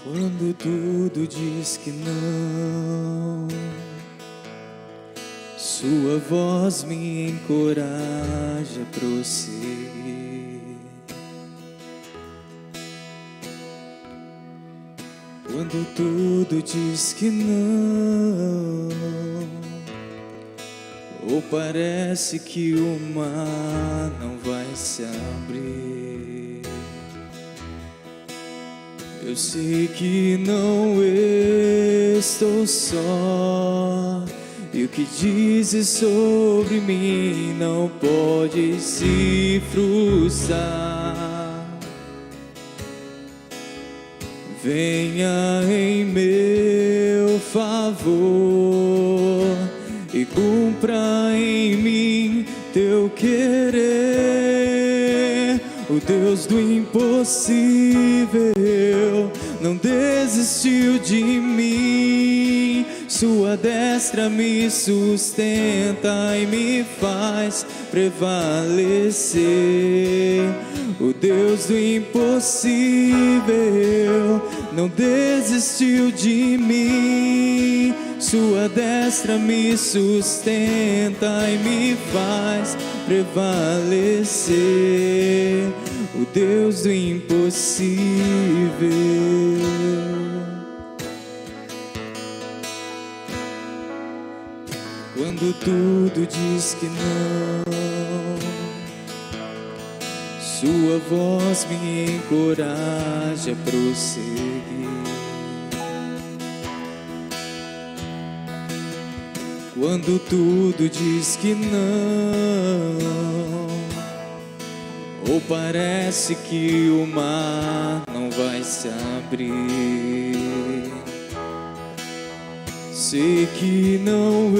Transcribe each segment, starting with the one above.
Quando tudo diz que não, sua voz me encoraja a prosseguir. Quando tudo diz que não, ou parece que o mar não vai se abrir, eu sei que não estou só, e o que dizes sobre mim não pode se frustrar. Venha em meu favor e cumpra em mim teu querer. O Deus do impossível não desistiu de mim. Sua destra me sustenta e me faz prevalecer. O Deus do impossível não desistiu de mim. Sua destra me sustenta e me faz prevalecer. O Deus do impossível. Quando tudo diz que não, sua voz me encoraja a prosseguir. Quando tudo diz que não, ou parece que o mar não vai se abrir, sei que não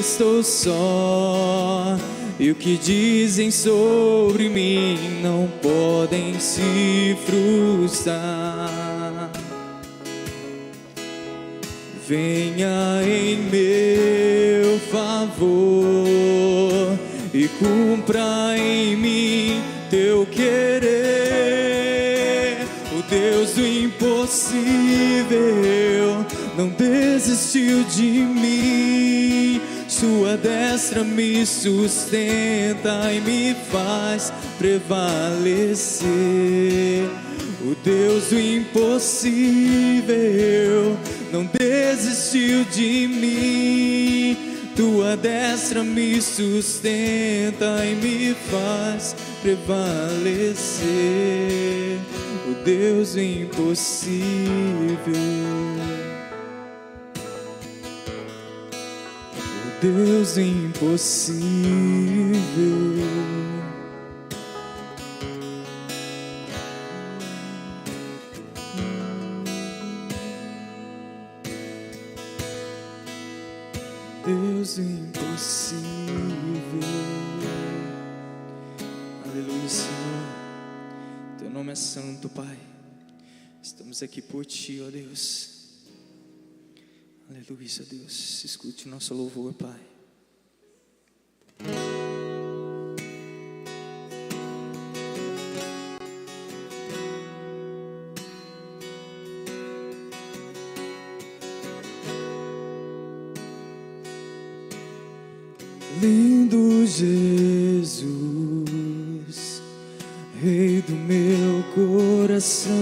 estou só, e o que dizem sobre mim não podem se frustrar. Venha em meu favor e cumpra em mim teu querer. O Deus do impossível não desistiu de mim. Sua destra me sustenta e me faz prevalecer. O Deus do impossível não desistiu de mim. Tua destra me sustenta e me faz prevalecer. O Deus do impossível. O Deus do impossível. Deus impossível. Aleluia, Senhor. Teu nome é santo, Pai. Estamos aqui por Ti, ó Deus. Aleluia, Deus. Escute nosso louvor, Pai. Lindo Jesus, Rei do meu coração,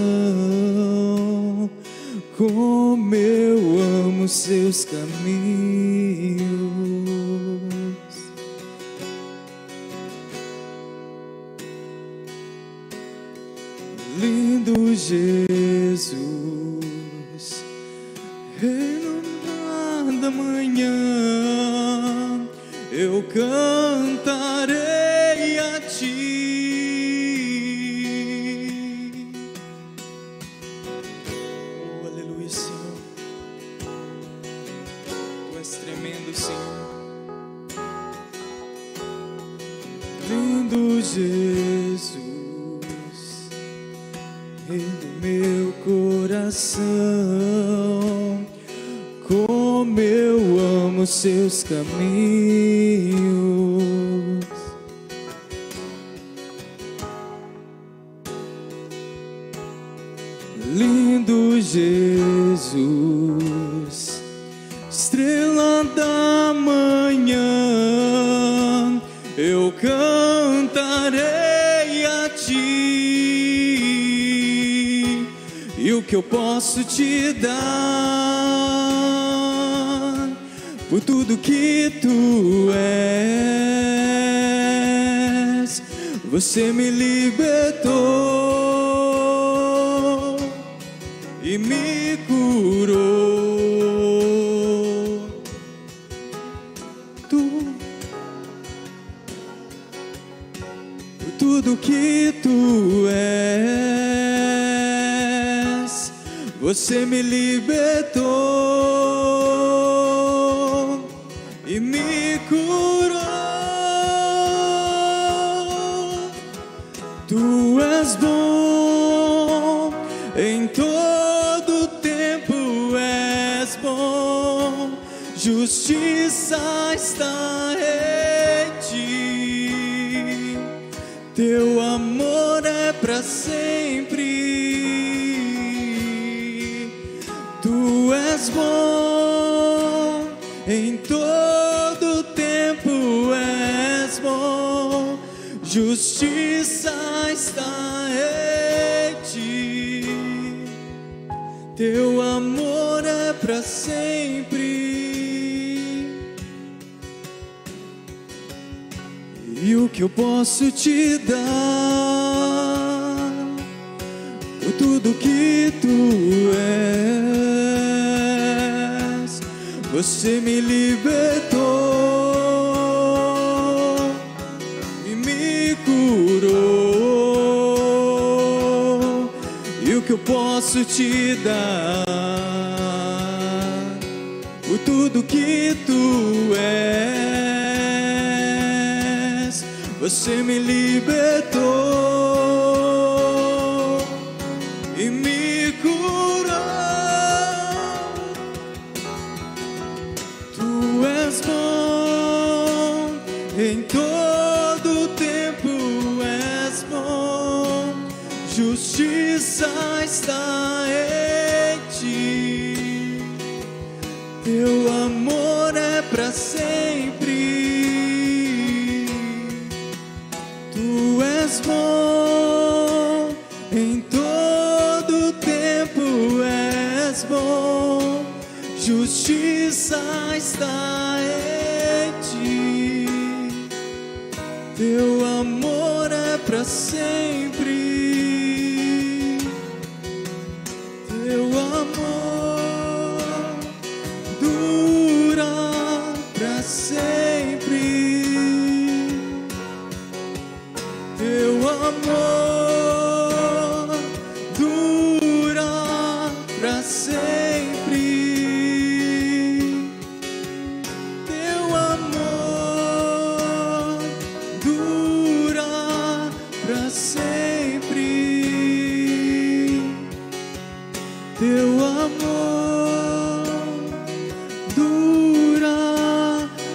como eu amo seus caminhos. Lindo Jesus, Rei no mar da manhã, eu cantarei a Ti. Oh, aleluia, Senhor. Tu és tremendo, Senhor. Lindo Jesus, Rei do meu coração, como eu amo seus caminhos. Lindo Jesus, estrela da manhã, eu cantarei a Ti. E o que eu posso te dar por tudo que Tu és? Você me libertou e me curou. Por tudo que Tu és, você me libertou e me curou. Tu és bom, em todo tempo és bom, justiça está em Ti, Teu amor é para sempre. Tu és bom, em todo tempo és bom, justiça está em Ti, Teu amor é para sempre. E o que eu posso te dar por tudo que Tu és? Você me libertou e me curou. E o que eu posso te dar por tudo que Tu és? Você me libertou e me curou. Tu és bom, em todo tempo és bom, justiça está em Ti, Teu amor é para sempre. Tu és bom, em todo tempo és bom, justiça está em Ti, Teu amor é para sempre. Teu amor dura para sempre. Teu amor dura para sempre. Teu amor dura para sempre. Teu amor dura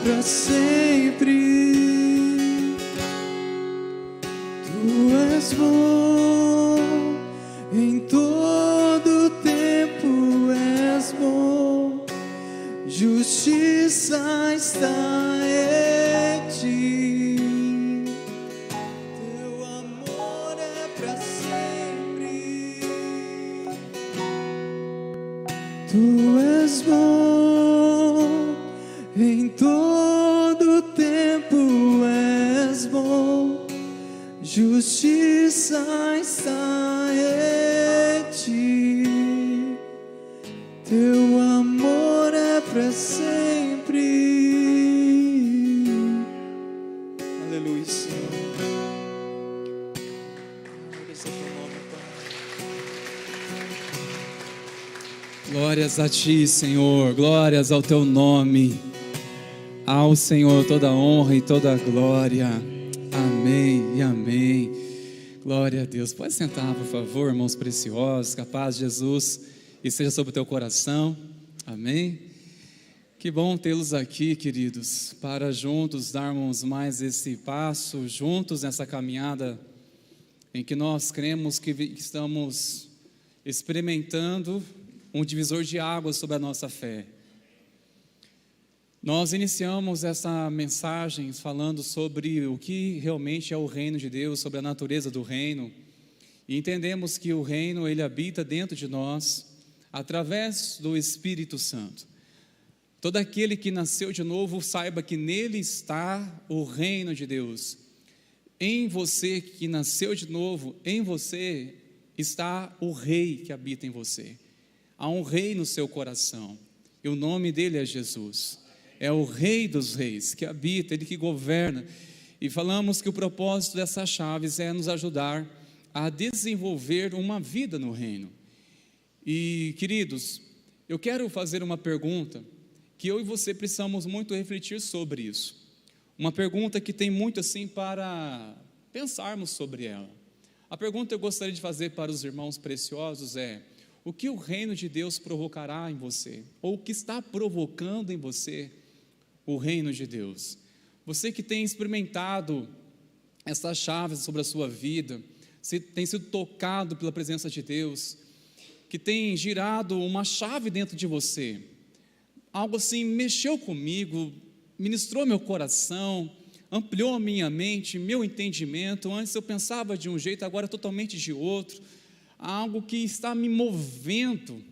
para sempre. Tu és bom, em todo tempo és bom, justiça está em Ti, Teu amor é para sempre. Tu és bom, em todo tempo és bom, justiça está em ti, teu amor é para sempre. Aleluia, Senhor. Glórias ao teu nome, Pai. Glórias a ti, Senhor, glórias ao teu nome. Ao Senhor toda honra e toda glória. Amém e amém. Glória a Deus. Pode sentar, por favor, irmãos preciosos. Que a paz de Jesus esteja sobre o teu coração. Amém. Que bom tê-los aqui, queridos, para juntos darmos mais esse passo, juntos nessa caminhada em que nós cremos que estamos experimentando um divisor de águas sobre a nossa fé. Nós iniciamos essa mensagem falando sobre o que realmente é o reino de Deus, sobre a natureza do reino, e entendemos que o reino, ele habita dentro de nós, através do Espírito Santo. Todo aquele que nasceu de novo, saiba que nele está o reino de Deus. Em você que nasceu de novo, em você está o rei que habita em você. Há um rei no seu coração, e o nome dele é Jesus. É o Rei dos Reis, que habita, Ele que governa. E falamos que o propósito dessas chaves é nos ajudar a desenvolver uma vida no reino. E, queridos, eu quero fazer uma pergunta, que eu e você precisamos muito refletir sobre isso. Uma pergunta que tem muito assim para pensarmos sobre ela. A pergunta que eu gostaria de fazer para os irmãos preciosos é: o que o reino de Deus provocará em você? Ou o que está provocando em você o reino de Deus? Você que tem experimentado essas chaves sobre a sua vida, se tem sido tocado pela presença de Deus, que tem girado uma chave dentro de você, algo assim mexeu comigo, ministrou meu coração, ampliou a minha mente, meu entendimento. Antes eu pensava de um jeito, agora totalmente de outro. Algo que está me movendo,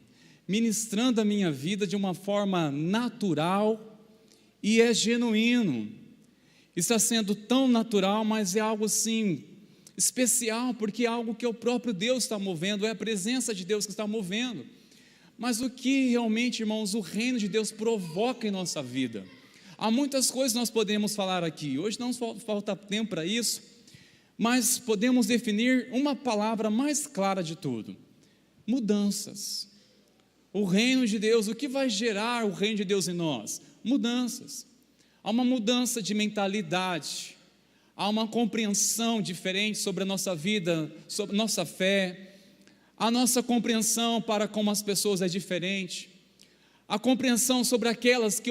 ministrando a minha vida de uma forma natural e é genuíno. Está sendo tão natural, mas é algo assim especial, porque é algo que o próprio Deus está movendo, é a presença de Deus que está movendo. Mas o que realmente, irmãos, o reino de Deus provoca em nossa vida? Há muitas coisas que nós podemos falar aqui. Hoje não falta tempo para isso, mas podemos definir uma palavra mais clara de tudo: mudanças. O reino de Deus, o que vai gerar o reino de Deus em nós? Mudanças. Há uma mudança de mentalidade, há uma compreensão diferente sobre a nossa vida, sobre a nossa fé, a nossa compreensão para com as pessoas é diferente, a compreensão sobre aquelas que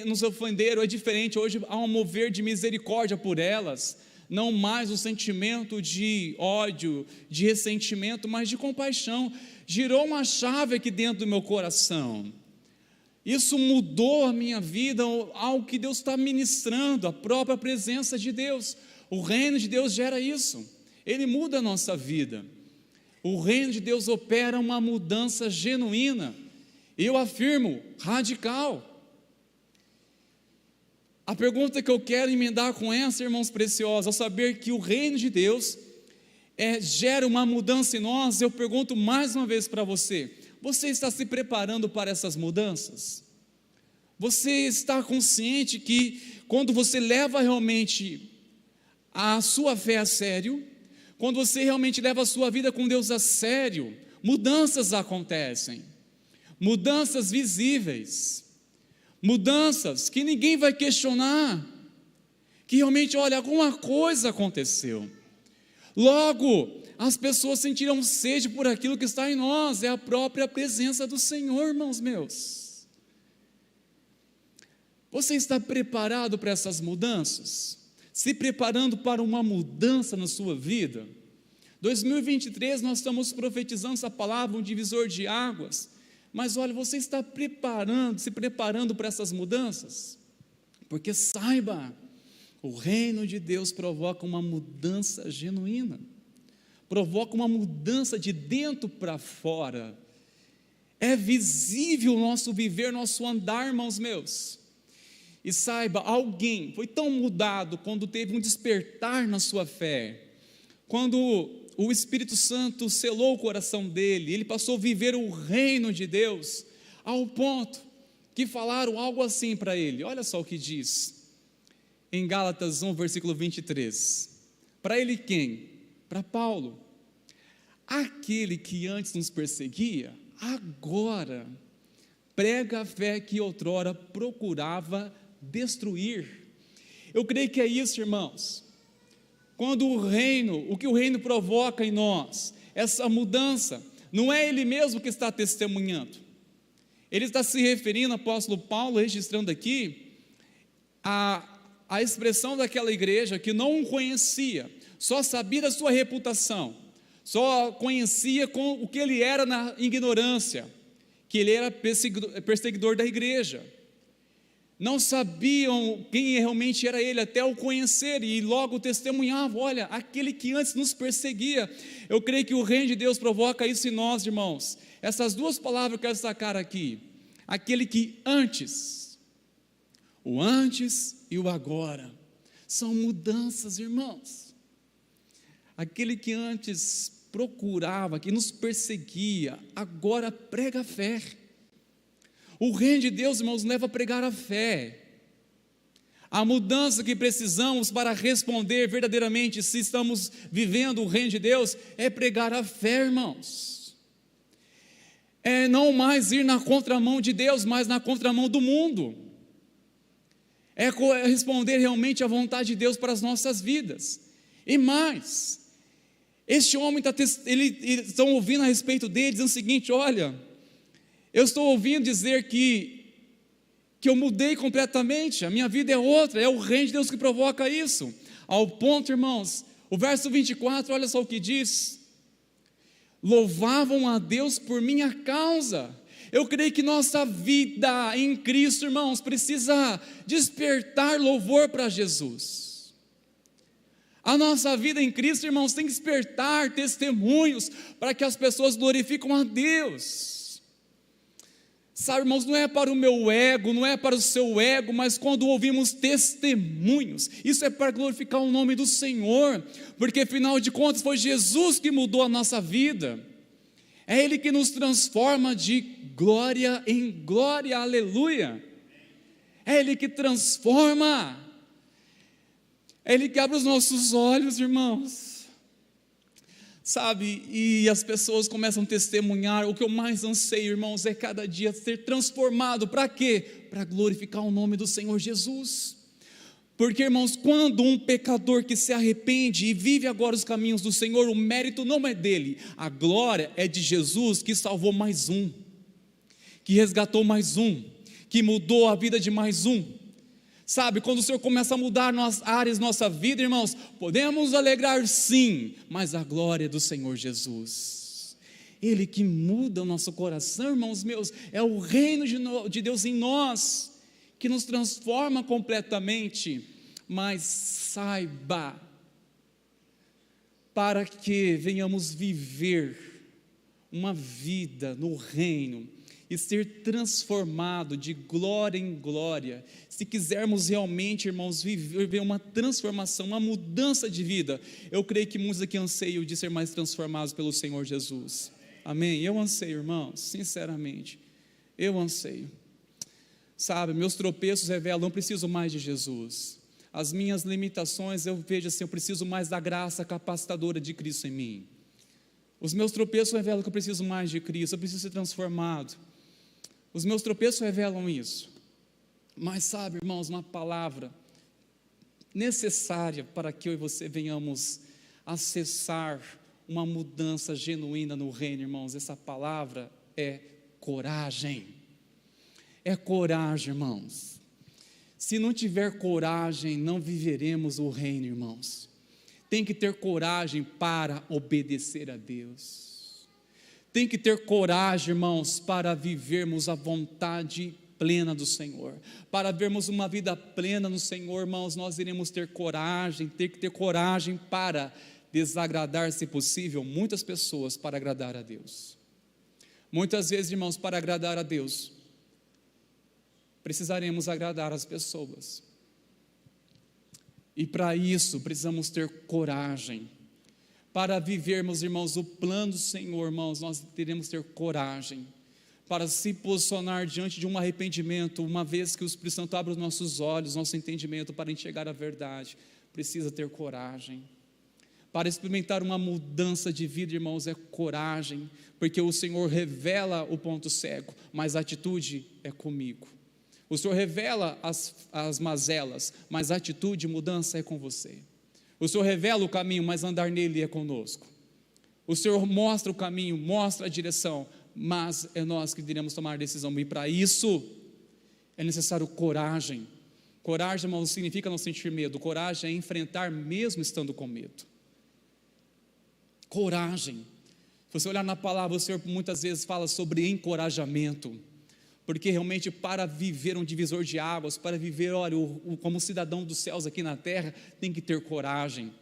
nos ofenderam é diferente. Hoje há um mover de misericórdia por elas, não mais o sentimento de ódio, de ressentimento, mas de compaixão. Girou uma chave aqui dentro do meu coração. Isso mudou a minha vida, algo que Deus está ministrando, a própria presença de Deus. O reino de Deus gera isso, ele muda a nossa vida. O reino de Deus opera uma mudança genuína, eu afirmo, radical. A pergunta que eu quero emendar com essa, irmãos preciosos, ao saber que o reino de Deus gera uma mudança em nós, eu pergunto mais uma vez para você: você está se preparando para essas mudanças? Você está consciente que quando você leva realmente a sua fé a sério, quando você realmente leva a sua vida com Deus a sério, mudanças acontecem, mudanças visíveis, mudanças que ninguém vai questionar, que realmente, olha, alguma coisa aconteceu. Logo, as pessoas sentirão sede por aquilo que está em nós, é a própria presença do Senhor, irmãos meus. Você está preparado para essas mudanças? Se preparando para uma mudança na sua vida? 2023 nós estamos profetizando essa palavra, um divisor de águas, mas olha, você está se preparando para essas mudanças? Porque saiba, o reino de Deus provoca uma mudança genuína, provoca uma mudança de dentro para fora. É visível o nosso viver, nosso andar, irmãos meus. E saiba, alguém foi tão mudado quando teve um despertar na sua fé, quando o Espírito Santo selou o coração dele, ele passou a viver o reino de Deus, ao ponto que falaram algo assim para ele. Olha só o que diz em Gálatas 1, versículo 23. Para ele quem? Para Paulo. Aquele que antes nos perseguia, agora prega a fé que outrora procurava destruir. Eu creio que é isso, irmãos. Quando o que o reino provoca em nós, essa mudança, não é ele mesmo que está testemunhando. Ele está se referindo, apóstolo Paulo, registrando aqui, a expressão daquela igreja que não o conhecia, só sabia da sua reputação, só conhecia com o que ele era na ignorância, que ele era perseguidor da igreja. Não sabiam quem realmente era ele, até o conhecer, e logo testemunhavam: olha, aquele que antes nos perseguia. Eu creio que o reino de Deus provoca isso em nós, irmãos. Essas duas palavras eu quero destacar aqui: aquele que antes, o antes e o agora, são mudanças, irmãos. Aquele que antes procurava, que nos perseguia, agora prega a fé. O reino de Deus, irmãos, leva a pregar a fé. A mudança que precisamos para responder verdadeiramente se estamos vivendo o reino de Deus é pregar a fé, irmãos. É não mais ir na contramão de Deus, mas na contramão do mundo. É responder realmente à vontade de Deus para as nossas vidas. E mais, este homem eles estão ouvindo a respeito dele, dizendo o seguinte: olha, eu estou ouvindo dizer que eu mudei completamente, a minha vida é outra, é o reino de Deus que provoca isso. Ao ponto, irmãos, o verso 24, olha só o que diz: louvavam a Deus por minha causa. Eu creio que nossa vida em Cristo, irmãos, precisa despertar louvor para Jesus. A nossa vida em Cristo, irmãos, tem que despertar testemunhos para que as pessoas glorificam a Deus. Sabe, irmãos, não é para o meu ego, não é para o seu ego, mas quando ouvimos testemunhos, isso é para glorificar o nome do Senhor, porque afinal de contas foi Jesus que mudou a nossa vida, é Ele que nos transforma de glória em glória, aleluia, é Ele que transforma, é Ele que abre os nossos olhos, irmãos. Sabe, e as pessoas começam a testemunhar. O que eu mais anseio, irmãos, é cada dia ser transformado. Para quê? Para glorificar o nome do Senhor Jesus. Porque, irmãos, quando um pecador que se arrepende e vive agora os caminhos do Senhor, o mérito não é dele, a glória é de Jesus, que salvou mais um, que resgatou mais um, que mudou a vida de mais um. Sabe, quando o Senhor começa a mudar nas áreas da nossa vida, irmãos, podemos alegrar sim, mas a glória é do Senhor Jesus. Ele que muda o nosso coração, irmãos meus, é o reino de Deus em nós, que nos transforma completamente. Mas saiba, para que venhamos viver uma vida no reino, e ser transformado de glória em glória, se quisermos realmente, irmãos, viver uma transformação, uma mudança de vida, eu creio que muitos aqui anseiam de ser mais transformados pelo Senhor Jesus, amém? Eu anseio, irmãos, sinceramente, eu anseio. Sabe, meus tropeços revelam, eu preciso mais de Jesus. As minhas limitações, eu vejo assim, eu preciso mais da graça capacitadora de Cristo em mim. Os meus tropeços revelam que eu preciso mais de Cristo, eu preciso ser transformado. Os meus tropeços revelam isso. Mas sabe, irmãos, uma palavra necessária para que eu e você venhamos acessar uma mudança genuína no reino, irmãos, essa palavra é coragem. É coragem, irmãos. Se não tiver coragem, não viveremos o reino, irmãos. Tem que ter coragem para obedecer a Deus. Tem que ter coragem, irmãos, para vivermos a vontade plena do Senhor. Para vermos uma vida plena no Senhor, irmãos, nós iremos ter que ter coragem para desagradar, se possível, muitas pessoas para agradar a Deus. Muitas vezes, irmãos, para agradar a Deus, precisaremos agradar as pessoas. E para isso, precisamos ter coragem. Para vivermos, irmãos, o plano do Senhor, irmãos, nós teremos que ter coragem. Para se posicionar diante de um arrependimento, uma vez que o Espírito Santo abre os nossos olhos, nosso entendimento para enxergar a verdade, precisa ter coragem. Para experimentar uma mudança de vida, irmãos, é coragem, porque o Senhor revela o ponto cego, mas a atitude é comigo. O Senhor revela as mazelas, mas a atitude e mudança é com você. O Senhor revela o caminho, mas andar nele é conosco. O Senhor mostra o caminho, mostra a direção, mas é nós que iremos tomar a decisão, e para isso é necessário coragem. Coragem, irmãos, significa não sentir medo. Coragem é enfrentar mesmo estando com medo. Coragem. Se você olhar na palavra, o Senhor muitas vezes fala sobre encorajamento, porque realmente para viver um divisor de águas, para viver, olha, como cidadão dos céus aqui na terra, tem que ter coragem.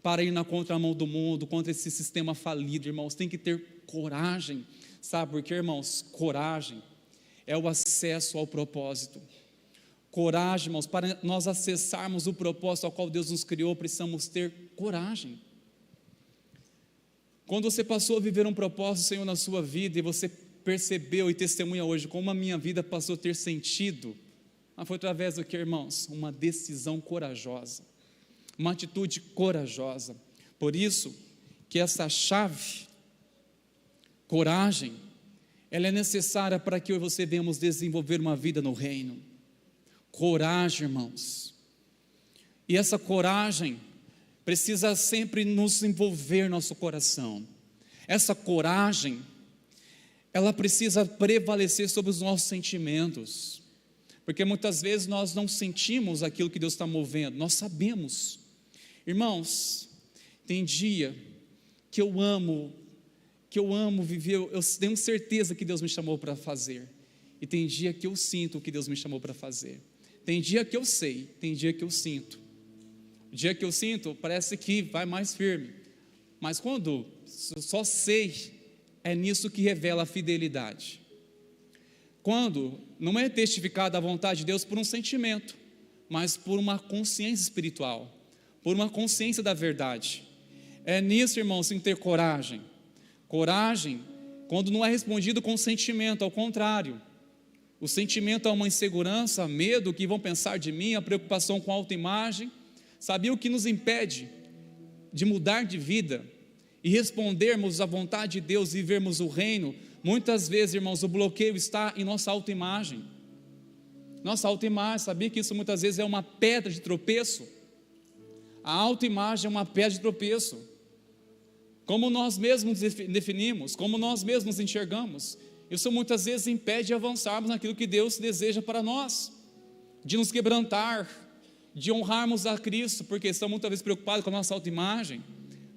Para ir na contramão do mundo, contra esse sistema falido, irmãos, tem que ter coragem. Sabe por quê, irmãos? Coragem é o acesso ao propósito. Coragem, irmãos, para nós acessarmos o propósito ao qual Deus nos criou, precisamos ter coragem. Quando você passou a viver um propósito, Senhor, na sua vida, e você percebeu e testemunha hoje como a minha vida passou a ter sentido, mas foi através do que, irmãos? Uma decisão corajosa, uma atitude corajosa. Por isso que essa chave, coragem, ela é necessária para que eu e você venhamos desenvolver uma vida no reino. Coragem, irmãos. E essa coragem precisa sempre nos envolver nosso coração. Essa coragem, ela precisa prevalecer sobre os nossos sentimentos, porque muitas vezes nós não sentimos aquilo que Deus está movendo, nós sabemos. Irmãos, tem dia que eu amo viver, eu tenho certeza que Deus me chamou para fazer, e tem dia que eu sinto o que Deus me chamou para fazer. Tem dia que eu sei, tem dia que eu sinto. O dia que eu sinto parece que vai mais firme, mas quando eu só sei, é nisso que revela a fidelidade. Quando não é testificada a vontade de Deus por um sentimento, mas por uma consciência espiritual, por uma consciência da verdade. É nisso, irmãos, em ter coragem. Coragem, quando não é respondido com sentimento, ao contrário. O sentimento é uma insegurança, medo, o que vão pensar de mim, a preocupação com a autoimagem. Sabia o que nos impede de mudar de vida e respondermos à vontade de Deus e vivermos o reino? Muitas vezes, irmãos, o bloqueio está em nossa autoimagem. Nossa autoimagem, sabia que isso muitas vezes é uma pedra de tropeço? A autoimagem é uma pedra de tropeço. Como nós mesmos definimos, como nós mesmos nos enxergamos, isso muitas vezes impede de avançarmos naquilo que Deus deseja para nós, de nos quebrantar, de honrarmos a Cristo, porque estamos muitas vezes preocupados com a nossa autoimagem.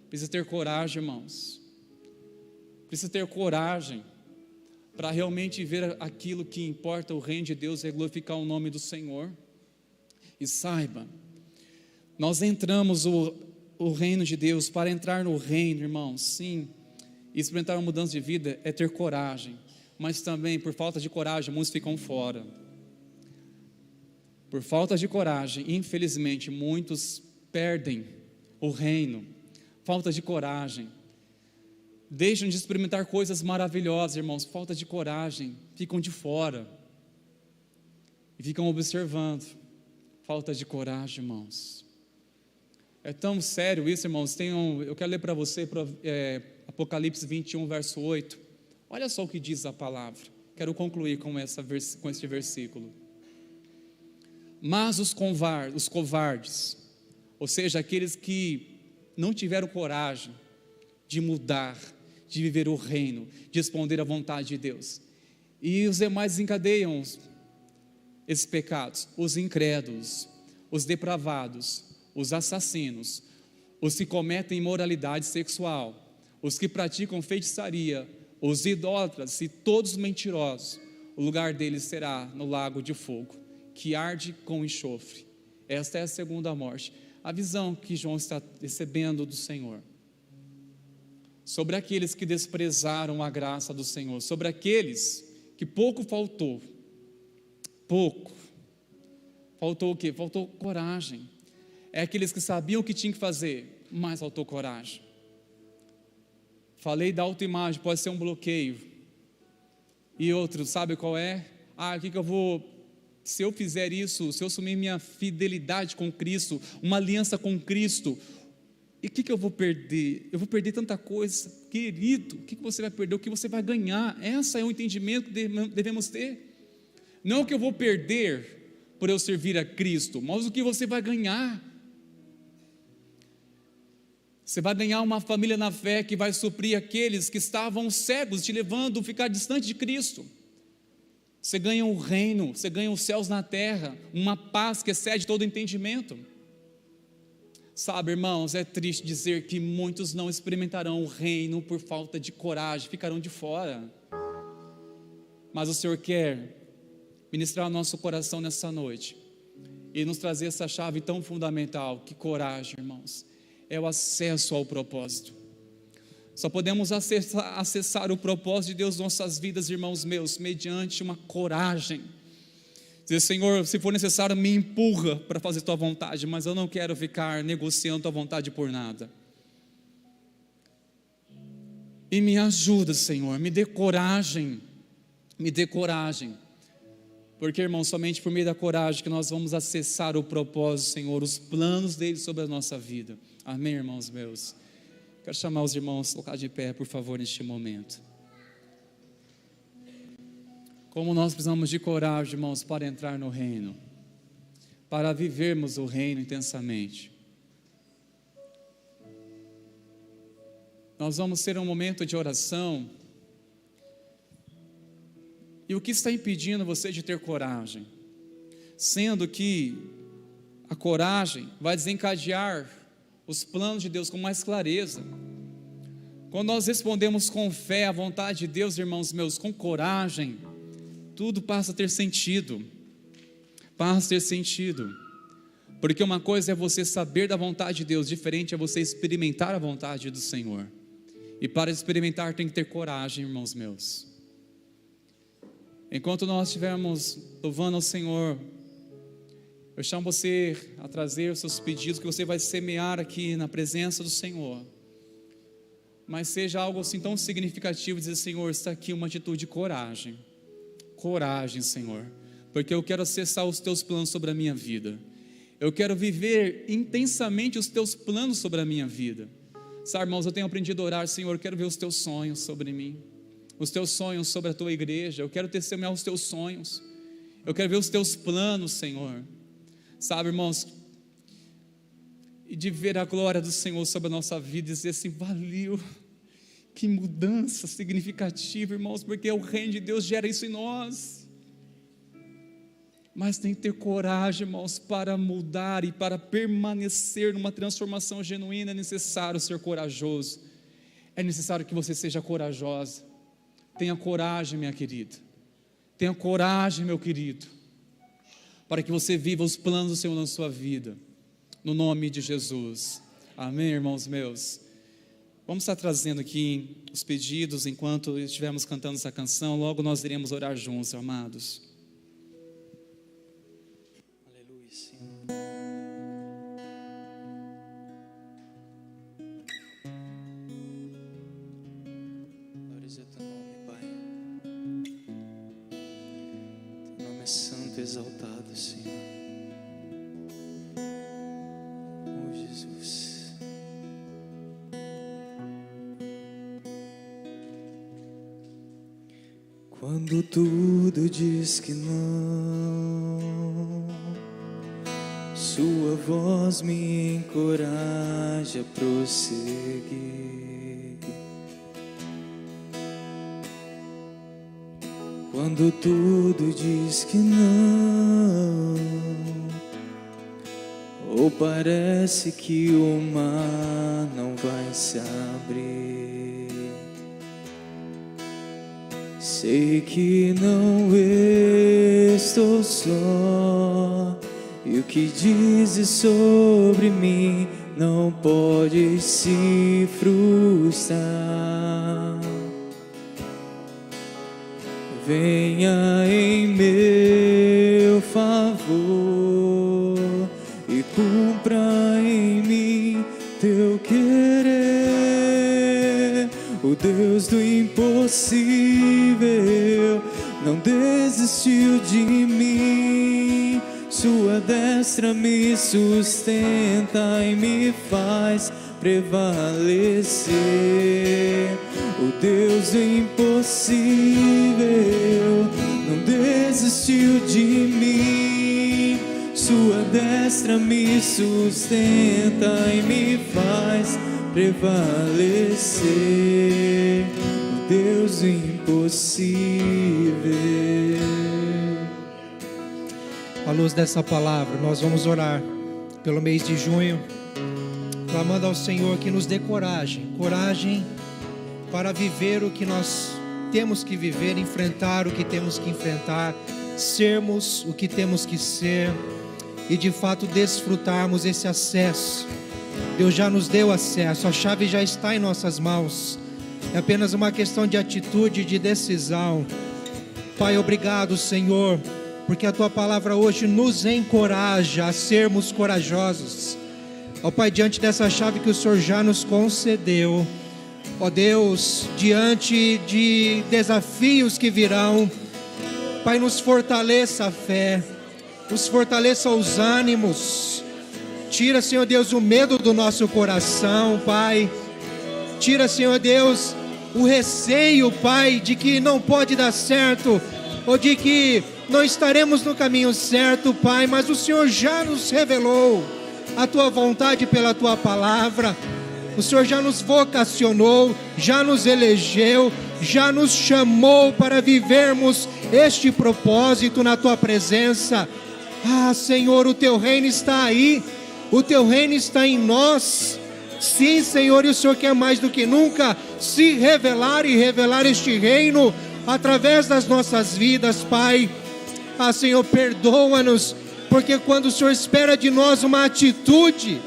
Precisa ter coragem, irmãos. Precisa ter coragem para realmente ver aquilo que importa. O reino de Deus é glorificar o nome do Senhor. E saiba, nós entramos o reino de Deus. Para entrar no reino, irmãos, sim, experimentar uma mudança de vida é ter coragem, mas também por falta de coragem muitos ficam fora. Por falta de coragem, infelizmente, muitos perdem o reino. Falta de coragem, deixam de experimentar coisas maravilhosas, irmãos. Falta de coragem, ficam de fora e ficam observando. Falta de coragem, irmãos. É tão sério isso, irmãos. Eu quero ler para você Apocalipse 21, verso 8. Olha só o que diz a palavra. Quero concluir com este versículo. Mas os covardes, ou seja, aqueles que não tiveram coragem de mudar, de viver o reino, de responder à vontade de Deus, e os demais encadeiam esses pecados: os incrédulos, os depravados, os assassinos, os que cometem imoralidade sexual, os que praticam feitiçaria, os idólatras e todos os mentirosos. O lugar deles será no lago de fogo, que arde com enxofre. Esta é a segunda morte. A visão que João está recebendo do Senhor. sobre aqueles que desprezaram a graça do Senhor, sobre aqueles que pouco faltou. Pouco. Faltou o quê? Faltou coragem. É aqueles que sabiam o que tinham que fazer, mas faltou coragem. Falei da autoimagem, pode ser um bloqueio. E outro, sabe qual é? O que eu vou... Se eu fizer isso, se eu assumir minha fidelidade com Cristo, uma aliança com Cristo, e o que eu vou perder? Eu vou perder tanta coisa. Querido, o que você vai perder? O que você vai ganhar? Esse é o entendimento que devemos ter. Não o que eu vou perder por eu servir a Cristo, mas o que você vai ganhar. Você vai ganhar uma família na fé que vai suprir aqueles que estavam cegos, te levando a ficar distante de Cristo. Você ganha um reino, você ganha os céus na terra, uma paz que excede todo entendimento. Sabe, irmãos, é triste dizer que muitos não experimentarão o reino por falta de coragem, ficarão de fora. Mas o Senhor quer ministrar o nosso coração nessa noite e nos trazer essa chave tão fundamental. Que coragem, irmãos, é o acesso ao propósito. Só podemos acessar o propósito de Deus em nossas vidas, irmãos meus, mediante uma coragem. Dizer: Senhor, se for necessário, me empurra para fazer tua vontade, mas eu não quero ficar negociando tua vontade por nada. E me ajuda, Senhor, me dê coragem, porque, irmão, somente por meio da coragem que nós vamos acessar o propósito, Senhor, os planos dele sobre a nossa vida. Amém, irmãos meus? Quero chamar os irmãos a colocar de pé, por favor, neste momento. Como nós precisamos de coragem, irmãos, para entrar no reino, para vivermos o reino intensamente. Nós vamos ter um momento de oração. E o que está impedindo você de ter coragem? Sendo que a coragem vai desencadear os planos de Deus com mais clareza. Quando nós respondemos com fé à vontade de Deus, irmãos meus, com coragem, tudo passa a ter sentido. Porque uma coisa é você saber da vontade de Deus, diferente é você experimentar a vontade do Senhor. E para experimentar tem que ter coragem, irmãos meus. Enquanto nós estivermos louvando ao Senhor, eu chamo você a trazer os seus pedidos que você vai semear aqui na presença do Senhor. Mas seja algo assim tão significativo, dizer: Senhor, está aqui uma atitude de coragem. Coragem, Senhor, porque eu quero acessar os teus planos sobre a minha vida. Eu quero viver intensamente os teus planos sobre a minha vida. Sabe, irmãos, eu tenho aprendido a orar: Senhor, eu quero ver os teus sonhos sobre mim, os teus sonhos sobre a tua igreja. Eu quero testemunhar os teus sonhos. Eu quero ver os teus planos, Senhor. Sabe, irmãos, e de ver a glória do Senhor sobre a nossa vida e dizer assim: valeu, que mudança significativa, irmãos, porque o reino de Deus gera isso em nós. Mas tem que ter coragem, irmãos, para mudar e para permanecer numa transformação genuína. É necessário ser corajoso, é necessário que você seja corajosa. Tenha coragem, minha querida, tenha coragem, meu querido, para que você viva os planos do Senhor na sua vida, no nome de Jesus. Amém, irmãos meus? Vamos estar trazendo aqui os pedidos enquanto estivermos cantando essa canção. Logo nós iremos orar juntos, amados. Aleluia, Senhor. Glórias a teu nome, Pai. Teu nome é santo e exaltado, Senhor. Oh, Jesus. Quando tudo diz que não, sua voz me encoraja a prosseguir. Quando tudo diz que não, ou parece que o mar não vai se abrir, sei que não estou só, e o que dizes sobre mim não pode se fruir. justa. Venha em meu favor e cumpra em mim teu querer. O Deus do impossível não desistiu de mim. Sua destra me sustenta e me faz prevalecer. O Deus do impossível não desistiu de mim. Sua destra me sustenta e me faz prevalecer. O Deus do impossível. À luz dessa palavra, nós vamos orar pelo mês de junho, clamando ao Senhor que nos dê coragem para viver o que nós temos que viver, enfrentar o que temos que enfrentar, sermos o que temos que ser e de fato desfrutarmos esse acesso. Deus já nos deu acesso, a chave já está em nossas mãos, é apenas uma questão de atitude e de decisão. Pai, obrigado, Senhor, porque a Tua palavra hoje nos encoraja a sermos corajosos. Ó Pai, diante dessa chave que o Senhor já nos concedeu, ó Deus, diante de desafios que virão, Pai, nos fortaleça a fé, nos fortaleça os ânimos. Tira, Senhor Deus, o medo do nosso coração, Pai. Tira, Senhor Deus, o receio, Pai, de que não pode dar certo, ou de que não estaremos no caminho certo, Pai, mas o Senhor já nos revelou a Tua vontade pela Tua palavra. O Senhor já nos vocacionou, já nos elegeu, já nos chamou para vivermos este propósito na Tua presença. Ah, Senhor, o Teu reino está aí, o Teu reino está em nós. Sim, Senhor, e o Senhor quer mais do que nunca se revelar e revelar este reino através das nossas vidas, Pai. Ah, Senhor, perdoa-nos, porque quando o Senhor espera de nós uma atitude,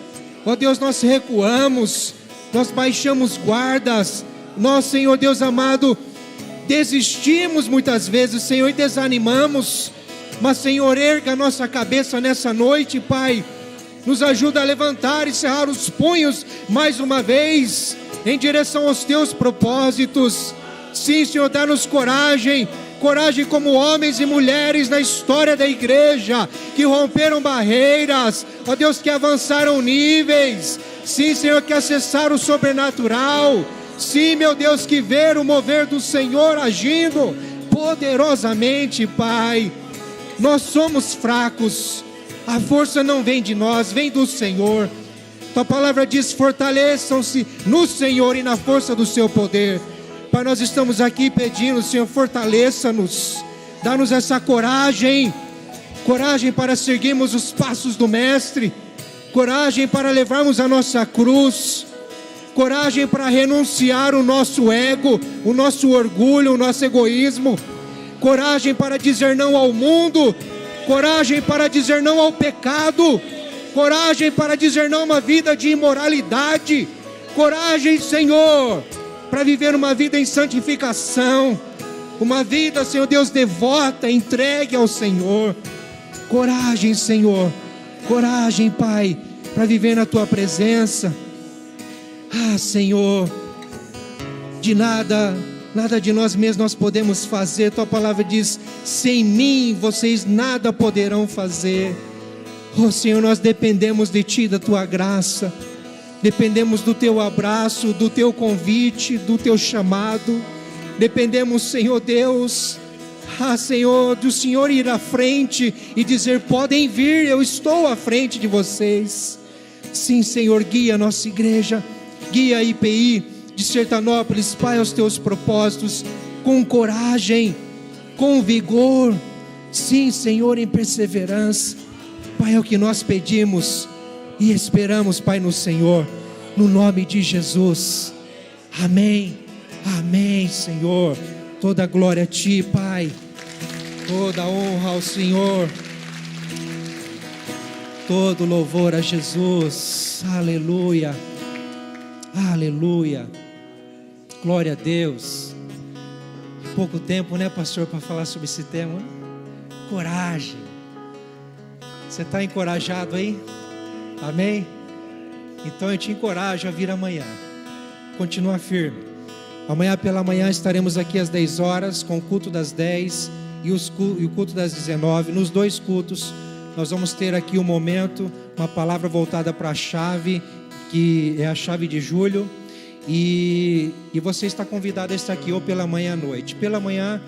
ó Deus, nós recuamos, nós baixamos guardas, nós, Senhor Deus amado, desistimos muitas vezes, Senhor, e desanimamos. Mas, Senhor, erga a nossa cabeça nessa noite, Pai, nos ajuda a levantar e cerrar os punhos mais uma vez, em direção aos Teus propósitos. Sim, Senhor, dá-nos coragem como homens e mulheres na história da igreja, que romperam barreiras, ó Deus, que avançaram níveis. Sim, Senhor, que acessaram o sobrenatural. Sim, meu Deus, que ver o mover do Senhor agindo poderosamente, Pai. Nós somos fracos, a força não vem de nós, vem do Senhor. Tua palavra diz: fortaleçam-se no Senhor e na força do seu poder. Pai, nós estamos aqui pedindo, Senhor, fortaleça-nos, dá-nos essa coragem para seguirmos os passos do Mestre, coragem para levarmos a nossa cruz, coragem para renunciar o nosso ego, o nosso orgulho, o nosso egoísmo, coragem para dizer não ao mundo, coragem para dizer não ao pecado, coragem para dizer não a uma vida de imoralidade, coragem, Senhor, para viver uma vida em santificação, uma vida, Senhor Deus, devota, entregue ao Senhor. Coragem, Senhor, coragem, Pai, para viver na Tua presença. Ah, Senhor, de nada de nós mesmos nós podemos fazer. Tua palavra diz: sem mim vocês nada poderão fazer. Oh, Senhor, nós dependemos de Ti, da Tua graça. Dependemos do Teu abraço, do Teu convite, do Teu chamado. Dependemos, Senhor Deus, Senhor, do Senhor ir à frente e dizer: podem vir, eu estou à frente de vocês. Sim, Senhor, guia a nossa igreja, guia a IPI de Sertanópolis, Pai, aos Teus propósitos, com coragem, com vigor. Sim, Senhor, em perseverança. Pai, é o que nós pedimos e esperamos, Pai, no Senhor, no nome de Jesus. Amém, amém, Senhor. Toda glória a Ti, Pai, toda honra ao Senhor, todo louvor a Jesus. Aleluia, aleluia. Glória a Deus. Pouco tempo, né, pastor, para falar sobre esse tema. Coragem. Você está encorajado aí? Amém? Então eu te encorajo a vir amanhã. Continua firme. Amanhã pela manhã estaremos aqui às 10 horas com o culto das 10 e o culto das 19. Nos dois cultos nós vamos ter aqui um momento, uma palavra voltada para a chave, que é a chave de julho. E você está convidado a estar aqui ou pela manhã à noite. Pela manhã,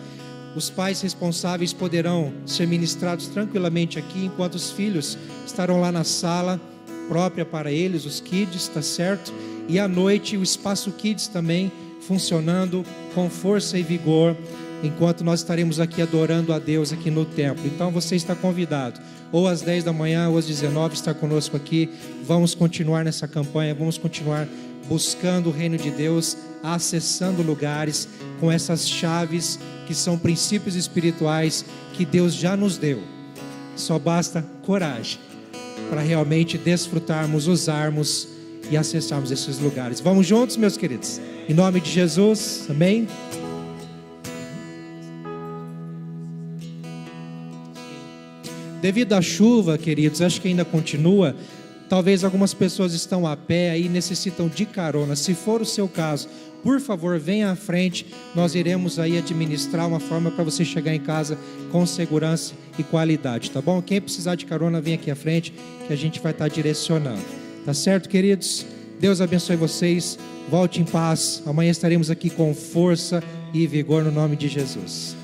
os pais responsáveis poderão ser ministrados tranquilamente aqui, enquanto os filhos estarão lá na sala própria para eles, os kids, tá certo? E à noite, o espaço kids também funcionando com força e vigor, enquanto nós estaremos aqui adorando a Deus aqui no templo. Então você está convidado, ou às 10 da manhã, ou às 19, estar conosco aqui. Vamos continuar nessa campanha, vamos continuar buscando o reino de Deus, acessando lugares com essas chaves que são princípios espirituais que Deus já nos deu. Só basta coragem para realmente desfrutarmos, usarmos e acessarmos esses lugares. Vamos juntos, meus queridos? Em nome de Jesus, amém? Devido à chuva, queridos, acho que ainda continua. Talvez algumas pessoas estão a pé e necessitam de carona. Se for o seu caso, por favor, venha à frente. Nós iremos aí administrar uma forma para você chegar em casa com segurança e qualidade, tá bom? Quem precisar de carona, vem aqui à frente que a gente vai estar direcionando. Tá certo, queridos? Deus abençoe vocês. Volte em paz. Amanhã estaremos aqui com força e vigor no nome de Jesus.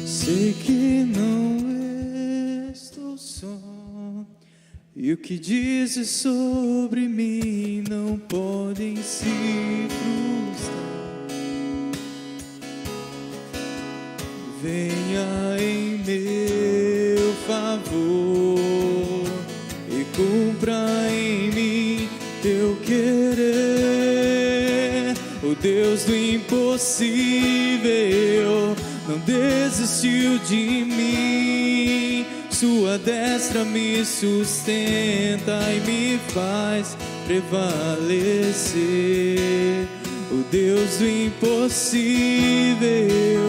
Sei que não estou só, e o que dizes sobre mim não podem se frustrar. Venha em meu favor e cumpra em mim teu querer. O Deus do impossível não desistiu de mim. Sua destra me sustenta e me faz prevalecer. O Deus do impossível